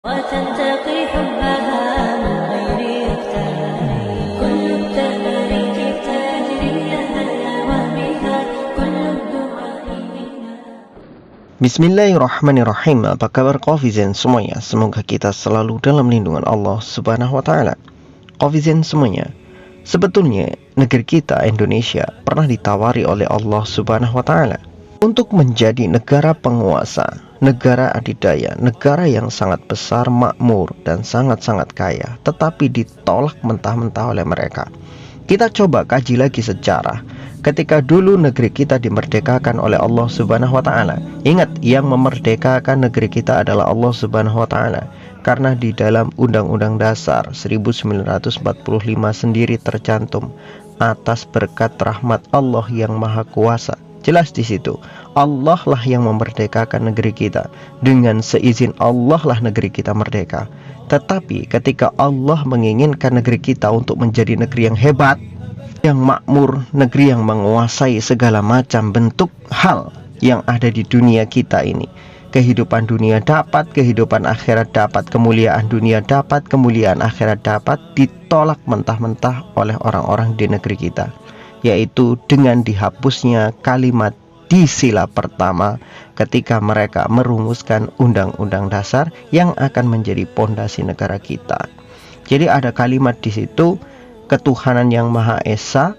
وتنتقي حبها من غير يقتنع كل التباريك تجري لها الهوى كل الدعاء منا. Bismillahirrahmanirrahim. Apa kabar Kofizen semuanya? Semoga kita selalu dalam lindungan Allah Subhanahu wa Ta'ala. Kofizen semuanya, sebetulnya negeri kita Indonesia pernah ditawari oleh Allah Subhanahu wa Ta'ala untuk menjadi negara penguasa, negara adidaya, negara yang sangat besar, makmur, dan sangat-sangat kaya, tetapi ditolak mentah-mentah oleh mereka. Kita coba kaji lagi sejarah. Ketika dulu negeri kita dimerdekakan oleh Allah Subhanahu wa Ta'ala. Ingat, yang memerdekakan negeri kita adalah Allah Subhanahu wa Ta'ala. Karena di dalam Undang-Undang Dasar 1945 sendiri tercantum, atas berkat rahmat Allah yang Maha Kuasa. Jelas di situ, Allah lah yang memerdekakan negeri kita. Dengan seizin Allah lah negeri kita merdeka. Tetapi ketika Allah menginginkan negeri kita untuk menjadi negeri yang hebat, yang makmur, negeri yang menguasai segala macam bentuk hal yang ada di dunia kita ini, kehidupan dunia dapat, kehidupan akhirat dapat, kemuliaan dunia dapat, kemuliaan akhirat dapat, ditolak mentah-mentah oleh orang-orang di negeri kita, yaitu dengan dihapusnya kalimat di sila pertama ketika mereka merumuskan Undang-Undang Dasar yang akan menjadi pondasi negara kita. Jadi ada kalimat di situ, ketuhanan yang Maha Esa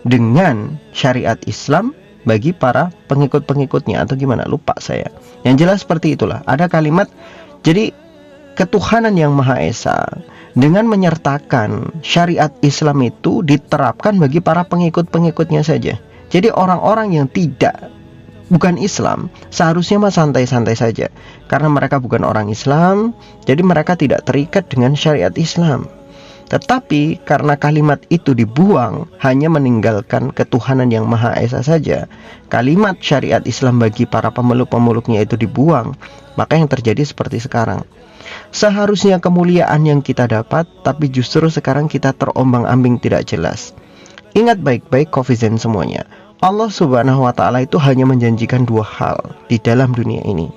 dengan syariat Islam bagi para pengikut-pengikutnya, atau gimana, lupa saya. Yang jelas seperti itulah, ada kalimat. Jadi ketuhanan yang Maha Esa dengan menyertakan syariat Islam itu diterapkan bagi para pengikut-pengikutnya saja. Jadi orang-orang yang bukan Islam seharusnya mah santai-santai saja, karena mereka bukan orang Islam, jadi mereka tidak terikat dengan syariat Islam. Tetapi karena kalimat itu dibuang, hanya meninggalkan ketuhanan yang Maha Esa saja, kalimat syariat Islam bagi para pemeluk-pemeluknya itu dibuang, maka yang terjadi seperti sekarang. Seharusnya kemuliaan yang kita dapat, tapi justru sekarang kita terombang-ambing tidak jelas. Ingat baik-baik Kofizen semuanya, Allah Subhanahu wa Ta'ala itu hanya menjanjikan dua hal di dalam dunia ini.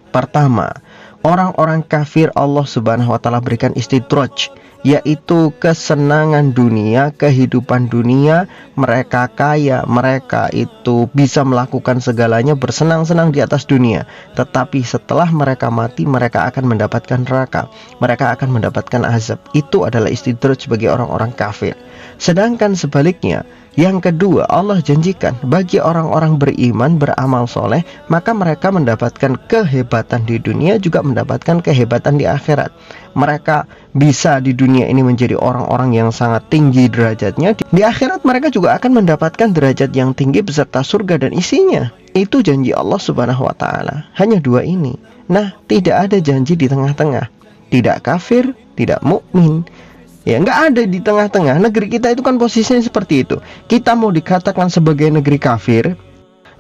Pertama, orang-orang kafir Allah Subhanahu wa Ta'ala berikan istidraj, yaitu kesenangan dunia, kehidupan dunia. Mereka kaya, mereka itu bisa melakukan segalanya, bersenang-senang di atas dunia. Tetapi setelah mereka mati, mereka akan mendapatkan neraka, mereka akan mendapatkan azab. Itu adalah istidraj bagi orang-orang kafir. Sedangkan sebaliknya, yang kedua, Allah janjikan bagi orang-orang beriman, beramal soleh, maka mereka mendapatkan kehebatan di dunia, juga mendapatkan kehebatan di akhirat. Mereka bisa di dunia ini menjadi orang-orang yang sangat tinggi derajatnya. Di akhirat mereka juga akan mendapatkan derajat yang tinggi beserta surga dan isinya. Itu janji Allah Subhanahu wa Ta'ala. Hanya dua ini. Nah, tidak ada janji di tengah-tengah. Tidak kafir, tidak mukmin. Ya, nggak ada di tengah-tengah. Negeri kita itu kan posisinya seperti itu. Kita mau dikatakan sebagai negeri kafir,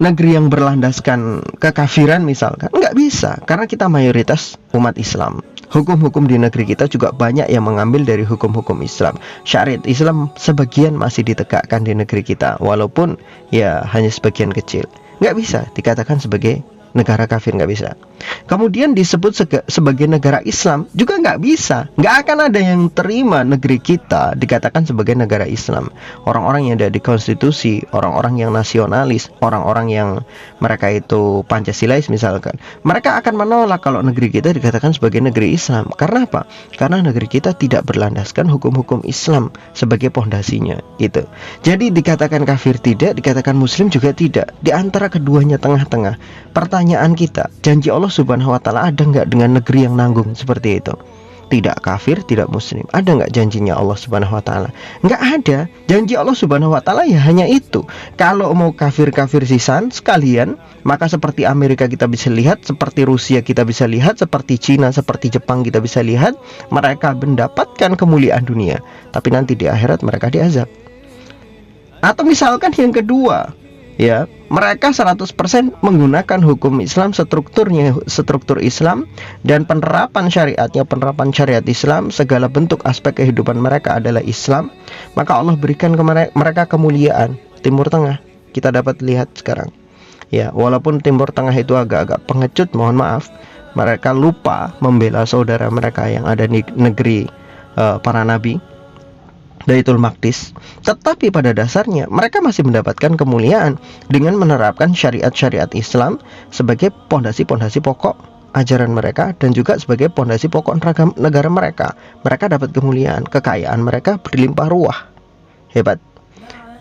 negeri yang berlandaskan kekafiran misalkan, nggak bisa, karena kita mayoritas umat Islam. Hukum-hukum di negeri kita juga banyak yang mengambil dari hukum-hukum Islam. Syariat Islam sebagian masih ditegakkan di negeri kita, walaupun ya hanya sebagian kecil. Nggak bisa dikatakan sebagai negara kafir, nggak bisa. Kemudian disebut sebagai negara Islam juga nggak bisa. Nggak akan ada yang terima negeri kita dikatakan sebagai negara Islam. Orang-orang yang ada di konstitusi, orang-orang yang nasionalis, orang-orang yang mereka itu Pancasilais misalkan, mereka akan menolak kalau negeri kita dikatakan sebagai negeri Islam. Karena apa? Karena negeri kita tidak berlandaskan hukum-hukum Islam sebagai pondasinya itu. Jadi dikatakan kafir tidak, dikatakan muslim juga tidak. Di antara keduanya tengah-tengah. Pertanyaan kita, janji Allah Subhanahu wa Ta'ala ada nggak dengan negeri yang nanggung seperti itu? Tidak kafir, tidak muslim. Ada nggak janjinya Allah Subhanahu wa Ta'ala? Nggak ada. Janji Allah Subhanahu wa Ta'ala ya hanya itu. Kalau mau kafir-kafir sisan sekalian, maka seperti Amerika kita bisa lihat, seperti Rusia kita bisa lihat, seperti Cina, seperti Jepang kita bisa lihat, mereka mendapatkan kemuliaan dunia, tapi nanti di akhirat mereka diazab. Atau misalkan yang kedua, ya, mereka 100% menggunakan hukum Islam, struktur Islam, dan penerapan syariat Islam, segala bentuk aspek kehidupan mereka adalah Islam, maka Allah berikan ke mereka kemuliaan. Timur Tengah kita dapat lihat sekarang. Ya, walaupun Timur Tengah itu agak-agak pengecut, mohon maaf, Mereka lupa membela saudara mereka yang ada di negeri para nabi, Baitul Maqdis. Tetapi pada dasarnya mereka masih mendapatkan kemuliaan dengan menerapkan syariat-syariat Islam sebagai pondasi-pondasi pokok ajaran mereka dan juga sebagai pondasi pokok negara mereka. Mereka dapat kemuliaan, kekayaan mereka berlimpah ruah. Hebat.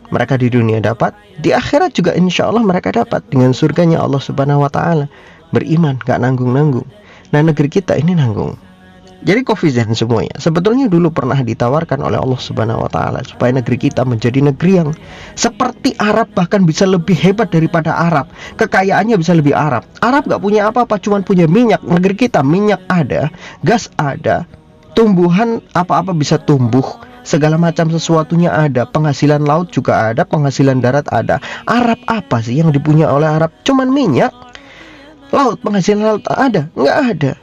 Mereka di dunia dapat, di akhirat juga insya Allah mereka dapat dengan surganya Allah Subhanahu wa Ta'ala. Beriman, gak nanggung-nanggung. Nah, negeri kita ini nanggung. Jadi Covizen semuanya sebetulnya dulu pernah ditawarkan oleh Allah Subhanahu wa Ta'ala supaya negeri kita menjadi negeri yang seperti Arab, bahkan bisa lebih hebat daripada Arab. Kekayaannya bisa lebih Arab. Arab gak punya apa-apa, cuma punya minyak. Negeri kita minyak ada, gas ada, tumbuhan apa-apa bisa tumbuh, segala macam sesuatunya ada, penghasilan laut juga ada, penghasilan darat ada. Arab apa sih yang dipunya oleh Arab? Cuman minyak. Laut, penghasilan laut ada? Nggak ada.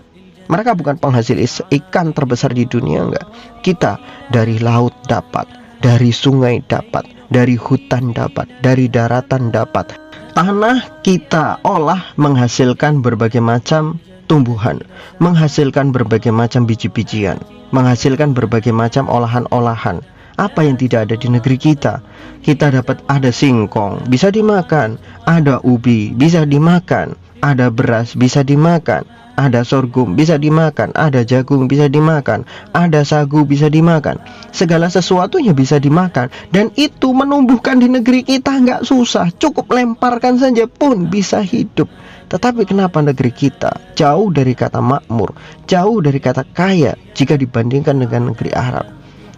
Mereka bukan penghasil ikan terbesar di dunia, enggak. Kita dari laut dapat, dari sungai dapat, dari hutan dapat, dari daratan dapat. Tanah kita olah menghasilkan berbagai macam tumbuhan, menghasilkan berbagai macam biji-bijian, menghasilkan berbagai macam olahan-olahan. Apa yang tidak ada di negeri kita? Kita dapat ada singkong, bisa dimakan, ada ubi, bisa dimakan, ada beras, bisa dimakan, ada sorghum, bisa dimakan, ada jagung, bisa dimakan, ada sagu, bisa dimakan. Segala sesuatunya bisa dimakan, dan itu menumbuhkan di negeri kita nggak susah, cukup lemparkan saja pun bisa hidup. Tetapi kenapa negeri kita jauh dari kata makmur, jauh dari kata kaya jika dibandingkan dengan negeri Arab?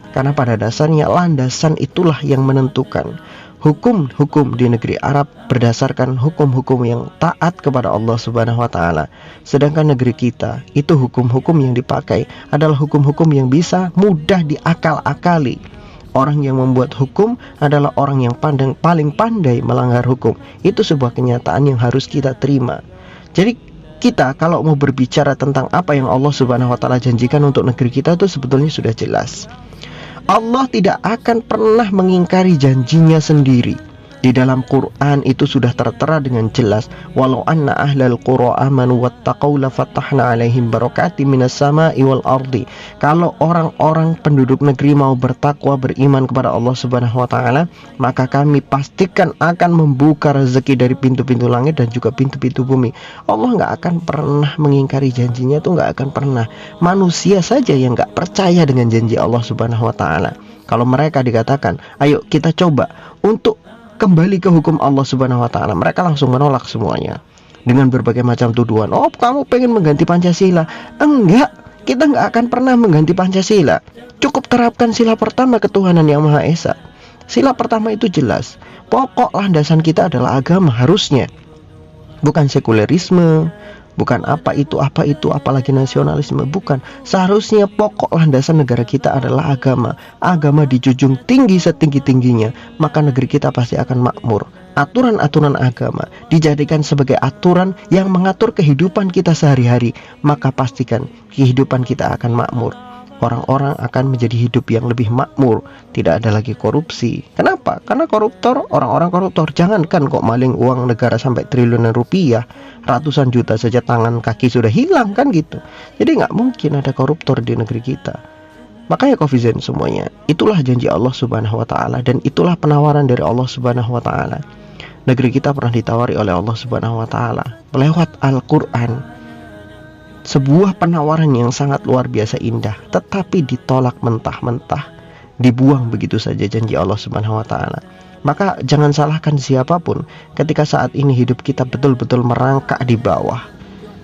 Karena pada dasarnya landasan itulah yang menentukan. Hukum-hukum di negeri Arab berdasarkan hukum-hukum yang taat kepada Allah Subhanahu wa Ta'ala. Sedangkan negeri kita itu hukum-hukum yang dipakai adalah hukum-hukum yang bisa mudah diakal-akali. Orang yang membuat hukum adalah orang yang paling pandai melanggar hukum. Itu sebuah kenyataan yang harus kita terima. Jadi kita kalau mau berbicara tentang apa yang Allah Subhanahu wa Ta'ala janjikan untuk negeri kita itu sebetulnya sudah jelas. Allah tidak akan pernah mengingkari janjinya sendiri. Di dalam Quran itu sudah tertera dengan jelas, walau anna ahlal qura amanu wattaqau lafatahna alaihim barakatim minas sama'i wal ardi. Kalau orang-orang penduduk negeri mau bertakwa, beriman kepada Allah Subhanahu wa Ta'ala, maka kami pastikan akan membuka rezeki dari pintu-pintu langit dan juga pintu-pintu bumi. Allah nggak akan pernah mengingkari janjinya, itu nggak akan pernah. Manusia saja yang nggak percaya dengan janji Allah Subhanahu wa Ta'ala. Kalau mereka dikatakan, ayo kita coba untuk kembali ke hukum Allah Subhanahu wa Ta'ala, mereka langsung menolak semuanya dengan berbagai macam tuduhan. Oh, kamu pengen mengganti Pancasila? Enggak, kita nggak akan pernah mengganti Pancasila. Cukup terapkan sila pertama, ketuhanan yang Maha Esa. Sila pertama itu jelas, pokok landasan kita adalah agama harusnya, bukan sekulerisme, bukan apa itu apalagi nasionalisme, bukan. Seharusnya pokok landasan negara kita adalah agama. Agama dijunjung tinggi setinggi-tingginya, maka negeri kita pasti akan makmur. Aturan-aturan agama dijadikan sebagai aturan yang mengatur kehidupan kita sehari-hari, maka pastikan kehidupan kita akan makmur. Orang-orang akan menjadi hidup yang lebih makmur. Tidak ada lagi korupsi. Kenapa? Karena koruptor, orang-orang koruptor, jangankan kok maling uang negara sampai triliunan rupiah, ratusan juta saja tangan kaki sudah hilang kan gitu. Jadi nggak mungkin ada koruptor di negeri kita. Makanya Covizen semuanya, itulah janji Allah Subhanahu wa Ta'ala, dan itulah penawaran dari Allah Subhanahu wa Ta'ala. Negeri kita pernah ditawari oleh Allah Subhanahu wa Ta'ala lewat Al-Quran. Sebuah penawaran yang sangat luar biasa indah, tetapi ditolak mentah-mentah, dibuang begitu saja janji Allah Subhanahu wa Ta'ala. Maka jangan salahkan siapapun ketika saat ini hidup kita betul-betul merangkak di bawah,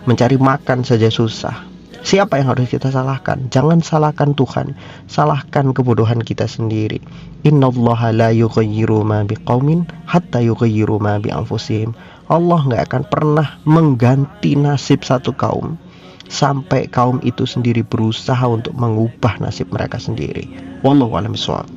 mencari makan saja susah. Siapa yang harus kita salahkan? Jangan salahkan Tuhan, salahkan kebodohan kita sendiri. Innallaha la yughayyiru ma biqaumin hatta yughayyiru ma bi anfusihim. Allah nggak akan pernah mengganti nasib satu kaum sampai kaum itu sendiri berusaha untuk mengubah nasib mereka sendiri. Wallahu a'lam bishawab.